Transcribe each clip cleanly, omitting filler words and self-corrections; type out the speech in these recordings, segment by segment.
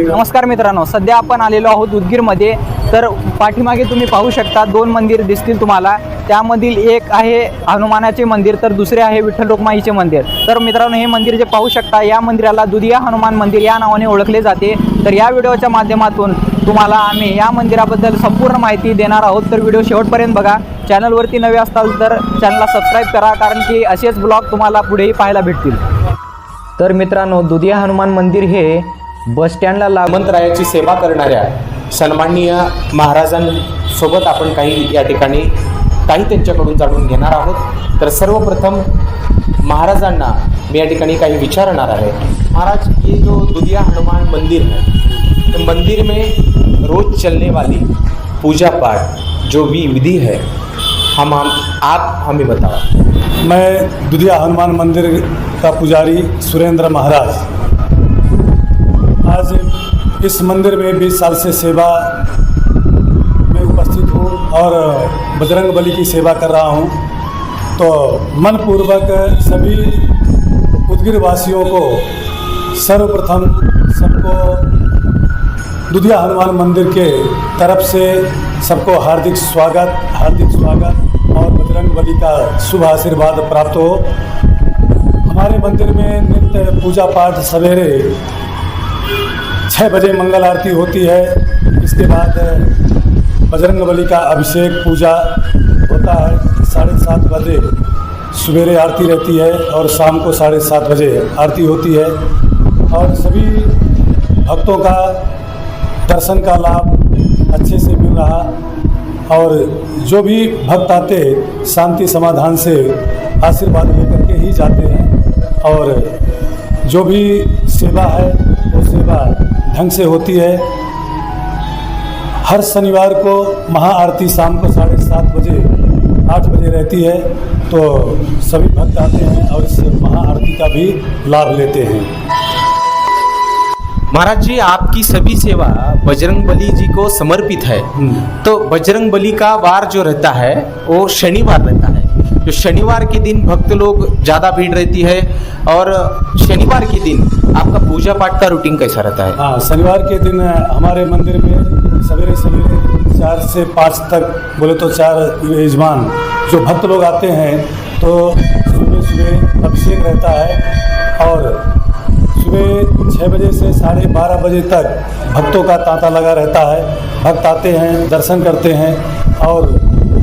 नमस्कार मित्रांनो, सध्या आपण आलेलो आहोत उदगीरमध्ये. तर पाठीमागे तुम्ही पाहू शकता दोन मंदिर दिसतील तुम्हाला. त्यामधील एक आहे हनुमानाचे मंदिर तर दुसरे आहे विठ्ठल रखुमाईचे मंदिर. तर मित्रांनो, हे मंदिर जे पाहू शकता या मंदिराला दुधिया हनुमान मंदिर या नावाने ओळखले जाते. तर या व्हिडिओच्या माध्यमातून तुम्हाला आम्ही या मंदिराबद्दल संपूर्ण माहिती देणार आहोत. तर व्हिडिओ शेवटपर्यंत बघा. चॅनलवरती नवे असाल तर चॅनलला सबस्क्राईब करा, कारण की असेच ब्लॉग तुम्हाला पुढेही पाहायला भेटतील. तर मित्रांनो, दुधिया हनुमान मंदिर हे बस स्टँडला सामंतरायाची सेवा करणाऱ्या सन्माननीय महाराजांसोबत आपण काही या ठिकाणी त्यांच्याकडून जाणून घेणार आहोत. तर सर्वप्रथम महाराजांना मी या ठिकाणी काही विचारणार आहे. महाराज, ये जो दुधिया हनुमान मंदिर है, तो मंदिर में रोज चलने वाली पूजा पाठ जो भी विधि है आप हमें बताओ. मैं दुधिया हनुमान मंदिर का पुजारी सुरेंद्र महाराज आज इस मंदिर में 20 साल से सेवा में उपस्थित हूँ और बजरंग बली की सेवा कर रहा हूँ. तो मनपूर्वक सभी उदगीर वासियों को सर्वप्रथम सबको दुधिया हनुमान मंदिर के तरफ से सबको हार्दिक स्वागत और बजरंग बली का शुभ आशीर्वाद प्राप्त हो. हमारे मंदिर में नित्य पूजा पाठ सवेरे 6 बजे मंगल आरती होती है. इसके बाद बजरंग बली का अभिषेक पूजा होता है. 7:30 बजे सवेरे आरती रहती है और शाम को 7:30 बजे आरती होती है. और सभी भक्तों का दर्शन का लाभ अच्छे से मिल रहा और जो भी भक्त आते शांति समाधान से आशीर्वाद लेकर के ही जाते हैं. और जो भी सेवा है वो सेवा ढंग से होती है. हर शनिवार को महाआरती शाम को 7:30 बजे 8 बजे रहती है. तो सभी भक्त आते हैं और इस महाआरती का भी लाभ लेते हैं. महाराज जी, आपकी सभी सेवा बजरंग बली जी को समर्पित है. तो बजरंग बली का वार जो रहता है वो शनिवार रहता है. जो शनिवार के दिन भक्त लोग ज़्यादा भीड़ रहती है. और शनिवार के दिन आपका पूजा पाठ का रूटीन कैसा रहता है? हाँ, शनिवार के दिन हमारे मंदिर में सवेरे 4 से 5 तक बोले तो 4 यजमान जो भक्त लोग आते हैं तो सुबह अभिषेक रहता है. और सुबह 6 बजे से 12:30 बजे तक भक्तों का तांता लगा रहता है. भक्त आते हैं, दर्शन करते हैं और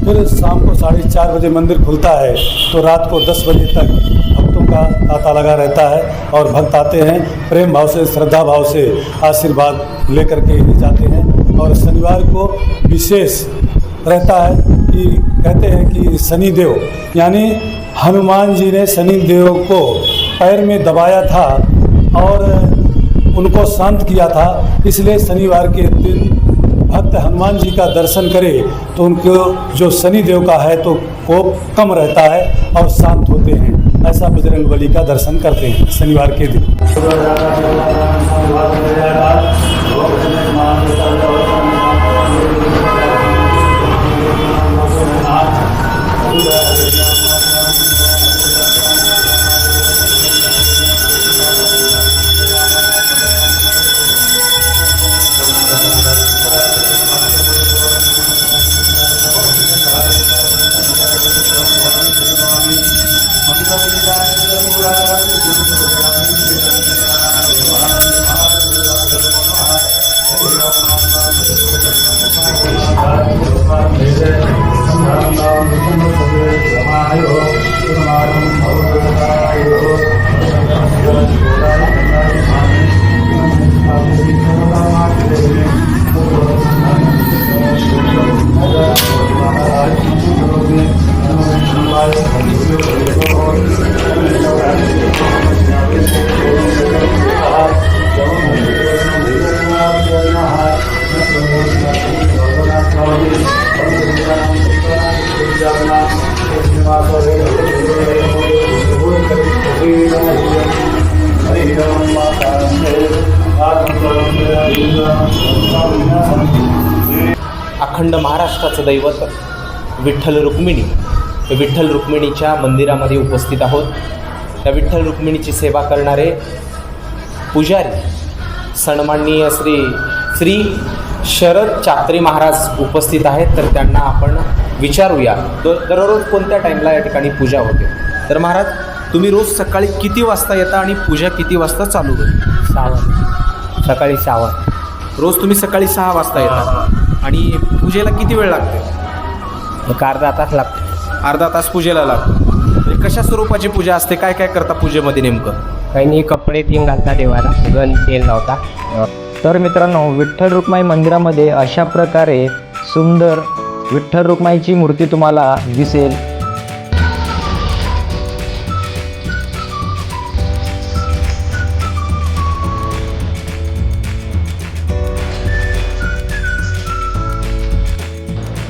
फिर शाम को 4:30 बजे मंदिर खुलता है. तो रात को 10 बजे तक भक्तों का तांता लगा रहता है और भक्त आते हैं, प्रेम भाव से श्रद्धा भाव से आशीर्वाद लेकर के जाते हैं. और शनिवार को विशेष रहता है कि कहते हैं कि शनिदेव यानी हनुमान जी ने शनिदेव को पैर में दबाया था और उनको शांत किया था. इसलिए शनिवार के दिन भक्त हनुमान जी का दर्शन करे तो उनको जो शनिदेव का है तो कोप कम रहता है और शांत होते हैं. ऐसा बजरंग बली का दर्शन करते हैं शनिवार के दिन. अखंड महाराष्ट्राचं दैवत विठ्ठल रुक्मिणी विठ्ठल रुक्मिणीच्या मंदिरामध्ये उपस्थित आहोत. त्या विठ्ठल रुक्मिणीची सेवा करणारे पुजारी सन्माननीय श्री शरद चात्रे महाराज उपस्थित आहेत. तर त्यांना आपण विचारूया दररोज कोणत्या टाईमला या ठिकाणी पूजा होते. तर महाराज, तुम्ही रोज सकाळी किती वाजता येता आणि पूजा किती वाजता चालू होते? 6 वाजता, सकाळी 6 वाजता. रोज तुम्ही सकाळी 6 वाजता येता आणि पूजेला किती वेळ लागते? एक अर्धा तास लागतो. अर्धा तास पूजेला लागतो. म्हणजे कशा स्वरूपाची पूजा असते? काय काय करता पूजेमध्ये नेमकं? काही नाही, कपडे तीन घालता देवाला, गण तेल लावता. तर मित्रांनो, विठ्ठल रुक्माई मंदिरामध्ये अशा प्रकारे सुंदर विठ्ठल रुक्माईची मूर्ती तुम्हाला दिसेल.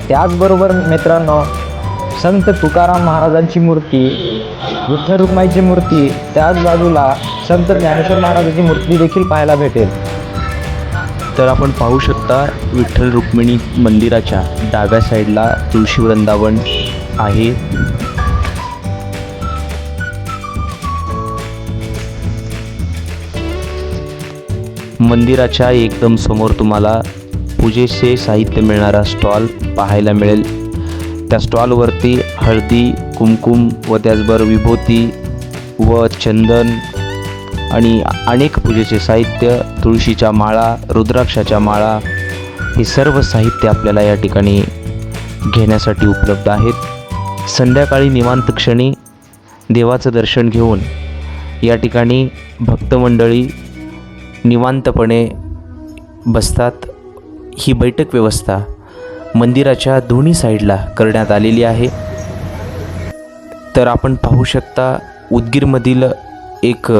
त्याचबरोबर मित्रांनो, संत तुकाराम महाराजांची मूर्ती, विठ्ठल रुक्माईची मूर्ती, त्याच बाजूला संत ज्ञानेश्वर महाराजांची मूर्ती देखील पाहायला भेटेल. तर आपण पाहू शकता विठ्ठल रुक्मिणी मंदिराच्या डाव्या साईडला तुळशी वृंदावन आहे. मंदिराच्या एकदम समोर तुम्हाला पूजेचे साहित्य मिळणारा स्टॉल पाहायला मिळेल. त्या स्टॉलवरती हळदी, कुमकुम व त्याचबरोबर विभूती व चंदन आणि अनेक पूजेचे साहित्य, तुळशीच्या माळा, रुद्राक्षाच्या माळा, हे सर्व साहित्य आपल्याला या ठिकाणी घेण्यासाठी उपलब्ध आहेत. संध्याकाळी निवांत क्षणी देवाचं दर्शन घेऊन या ठिकाणी भक्तमंडळी निवांतपणे बसतात. ही बैठक व्यवस्था मंदिराच्या दोन्ही साईडला करण्यात आलेली आहे. तर आपण पाहू शकता उदगीरमधील एक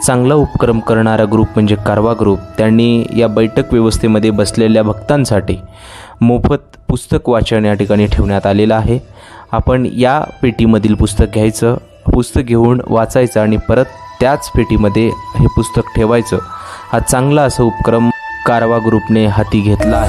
चांगला उपक्रम करणारा ग्रुप म्हणजे कारवा ग्रुप, त्यांनी या बैठक व्यवस्थेमध्ये बसलेल्या भक्तांसाठी मोफत पुस्तक वाचन या ठिकाणी ठेवण्यात आलेलं आहे. आपण या पेटीमधील पुस्तक घ्यायचं, पुस्तक घेऊन वाचायचं आणि परत त्याच पेटीमध्ये हे पुस्तक ठेवायचं. हा चांगला असा उपक्रम कारवा ग्रुपने हाती घेतला आहे.